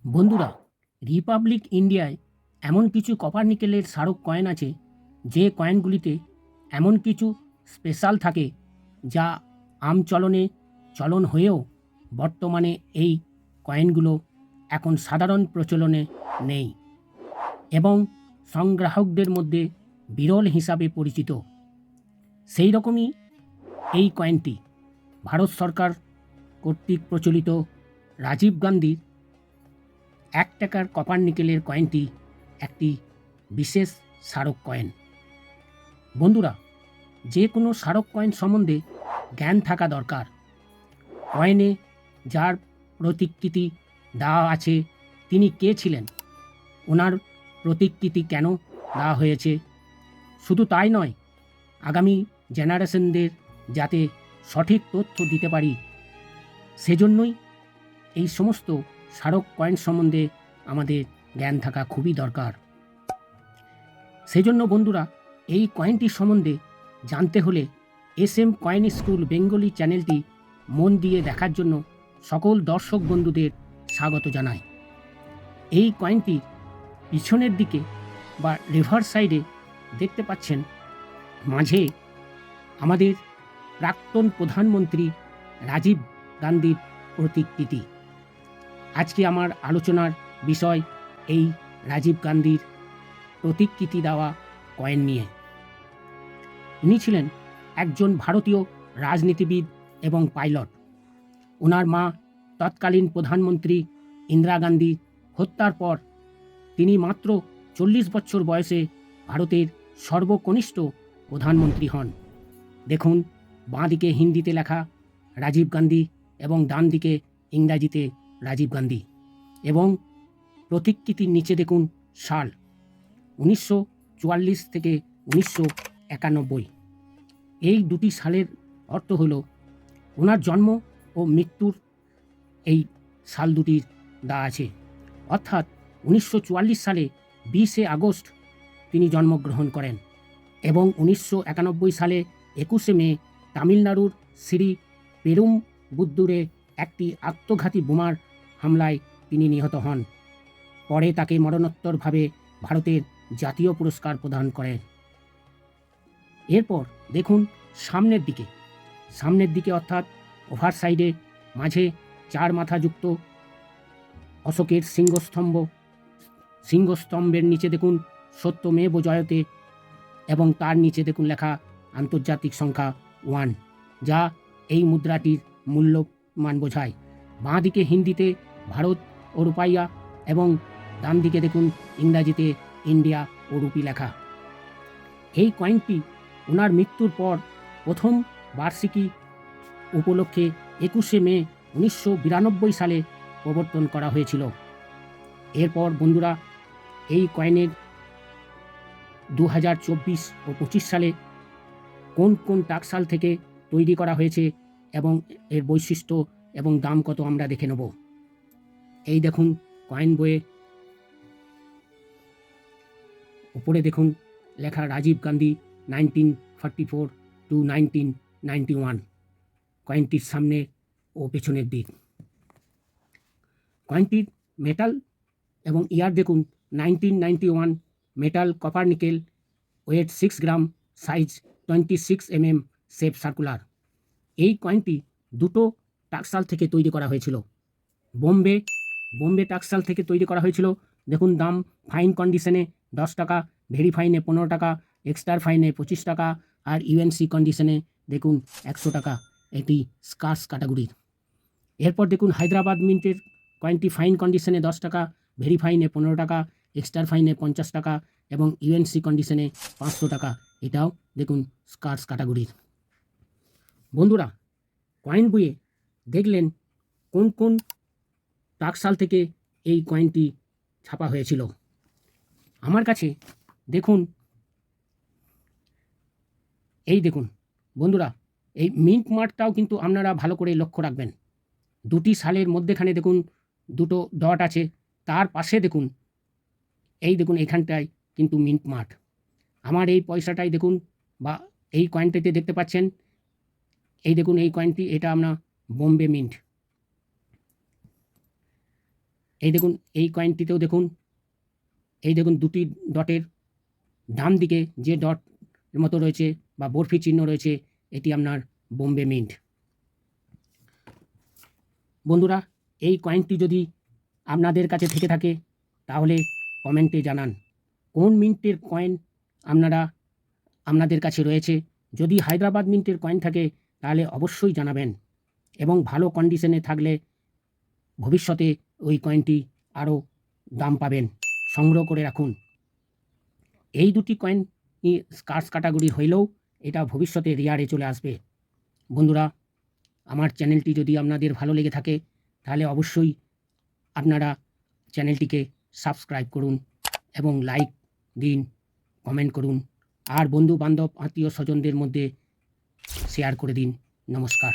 বন্ধুরা, রিপাবলিক ইন্ডিয়ায় এমন কিছু কপার নিকেলের স্মারক কয়েন আছে যে কয়েনগুলিতে এমন কিছু স্পেশাল থাকে যা চলন হয়েও বর্তমানে এই কয়েনগুলো এখন সাধারণ প্রচলনে নেই এবং সংগ্রাহকদের মধ্যে বিরল হিসাবে পরিচিত। সেই রকমই এই কয়েনটি ভারত সরকার কর্তৃক প্রচলিত রাজীব গান্ধীর 1 টাকার কপার নিকেলের কয়েনটি একটি বিশেষ স্মারক কয়েন। বন্ধুরা, যে কোনো স্মারক কয়েন সম্বন্ধে জ্ঞান থাকা দরকার। কয়েনে যার প্রতিকৃতি দেওয়া আছে তিনি কে ছিলেন, ওনার প্রতিকৃতি কেন দেওয়া হয়েছে, শুধু তাই নয়, আগামী জেনারেশনদের যাতে সঠিক তথ্য দিতে পারি সেজন্যই এই সমস্ত স্মারক কয়েন সম্বন্ধে আমাদের জ্ঞান থাকা খুবই দরকার। সেজন্য বন্ধুরা, এই কয়েনটির সম্বন্ধে জানতে হলে SM কয়েন স্কুল বেঙ্গলি চ্যানেলটি মন দিয়ে দেখার জন্য সকল দর্শক বন্ধুদের স্বাগত জানাই। এই কয়েনটির পিছনের দিকে বা রিভার্স সাইডে দেখতে পাচ্ছেন মাঝে আমাদের প্রাক্তন প্রধানমন্ত্রী রাজীব গান্ধীর প্রতিকৃতি। আজকে আমার আলোচনার বিষয় এই রাজীব গান্ধীর প্রতিকৃতি দেওয়া কয়েন নিয়ে। ইনি ছিলেন একজন ভারতীয় রাজনীতিবিদ এবং পাইলট। ওনার মা তৎকালীন প্রধানমন্ত্রী ইন্দিরা গান্ধী হত্যার পর তিনি মাত্র 40 বছর বয়সে ভারতের সর্বকনিষ্ঠ প্রধানমন্ত্রী হন। দেখুন, বাঁ দিকে হিন্দিতে লেখা রাজীব গান্ধী এবং ডান দিকে ইংরাজিতে রাজীব গান্ধী, এবং প্রতিকৃতির নিচে দেখুন সাল 1944 থেকে 1991। এই দুটি সালের অর্থ হল ওনার জন্ম ও মৃত্যুর এই সাল দুটির দেওয়া আছে। অর্থাৎ 1944 সালে 20শে আগস্ট তিনি জন্মগ্রহণ করেন এবং 1991 সালে 21শে মে তামিলনাড়ুর শ্রী পেরুম্বুদ্দুরে একটি আত্মঘাতী বোমার হামলায় তিনি নিহত হন। পরে তাকে মরণোত্তরভাবে ভারতের জাতীয় পুরস্কার প্রদান করেন। এরপর দেখুন সামনের দিকে অর্থাৎ ওভার সাইডে মাঝে 4 মাথাযুক্ত অশোকের সিংহস্তম্ভের নিচে দেখুন সত্যমেব জয়তে, এবং তার নিচে দেখুন লেখা আন্তর্জাতিক সংখ্যা 1, যা এই মুদ্রাটির মূল্যমান বোঝায়। বাঁ দিকে হিন্দিতে ভারত ও রুপাইয়া এবং ডান দিকে দেখুন ইংরাজিতে ইন্ডিয়া ও রুপি লেখা। এই কয়েনটি ওনার মৃত্যুর পর প্রথম বার্ষিকী উপলক্ষে 21শে মে 1992 সালে প্রবর্তন করা হয়েছিল। এরপর বন্ধুরা, এই কয়েনের 2024 ও 25 সালে কোন কোন টাকশাল থেকে তৈরি করা হয়েছে এবং এর বৈশিষ্ট্য এবং দাম কত আমরা দেখে নেব। এই দেখুন কয়েন বইয়ে উপরে দেখুন লেখা রাজীব গান্ধী 1944 to 1991, কয়েনটির সামনে ও পেছনের দিক। কয়েনটির মেটাল এবং ইয়ার দেখুন 1991, মেটাল কপার নিকেল, ওয়েট 6 গ্রাম, সাইজ 26 mm, শেপ সার্কুলার। এই কয়েনটি দুটো টাকশাল থেকে তৈরি করা হয়েছিল। বোম্বে টাকশাল থেকে তৈরি করা হয়েছিল। দেখুন দাম ফাইন কন্ডিশনে 10 টাকা, ভেরি ফাইনে 15 টাকা, এক্সট্রা ফাইনে 25 টাকা, আর UNC কন্ডিশনে দেখুন 100 টাকা। এটি স্কার্স ক্যাটাগরির। এরপর দেখুন হায়দ্রাবাদ মিন্টের কয়েনটি ফাইন কন্ডিশনে 10 টাকা, ভেরি ফাইনে 15 টাকা, এক্সট্রা ফাইনে 50 টাকা, এবং UNC কন্ডিশনে 500 টাকা। এটাও দেখুন স্কার্স ক্যাটাগরির। বন্ধুরা, কয়েন বইয়ে দেখলেন কোন কোন টাকশাল থেকে এই কয়েনটি ছাপা হয়েছিল। আমার কাছে দেখুন, এই দেখুন বন্ধুরা, এই মিন্ট মার্কটাও কিন্তু আপনারা ভালো করে লক্ষ্য রাখবেন। দুটি সালের মধ্যেখানে দেখুন দুটো ডট আছে, তার পাশে দেখুন এই দেখুন এখানটায় কিন্তু মিন্ট মার্ক। আমার এই পয়সাটাই দেখুন বা এই কয়েনটাতে দেখতে পাচ্ছেন, এই দেখুন এই কয়েনটি, এটা আমরা বোম্বে মিন্ট। এই দেখুন এই কয়েনটিতেও দেখুন, এই দেখুন দুটি ডটের ডান দিকে যে ডট মতো রয়েছে বা বরফি চিহ্ন রয়েছে, এটি আপনার বোম্বে মিন্ট। বন্ধুরা, এই কয়েনটি যদি আপনাদের কাছে থেকে থাকে তাহলে কমেন্টে জানান কোন মিন্টের কয়েন আপনাদের কাছে রয়েছে। যদি হায়দ্রাবাদ মিন্টের কয়েন থাকে তাহলে অবশ্যই জানাবেন, এবং ভালো কন্ডিশনে থাকলে ভবিষ্যতে ওই কয়েনটি আরও দাম পাবেন, সংগ্রহ করে রাখুন। এই দুটি কয়েন স্কার্স ক্যাটাগরি হইলেও এটা ভবিষ্যতে রেয়ারে চলে আসবে। বন্ধুরা, আমার চ্যানেলটি যদি আপনাদের ভালো লেগে থাকে তাহলে অবশ্যই আপনারা চ্যানেলটিকে সাবস্ক্রাইব করুন এবং লাইক দিন, কমেন্ট করুন, আর বন্ধু বান্ধব আত্মীয় স্বজনদের মধ্যে শেয়ার করে দিন। নমস্কার।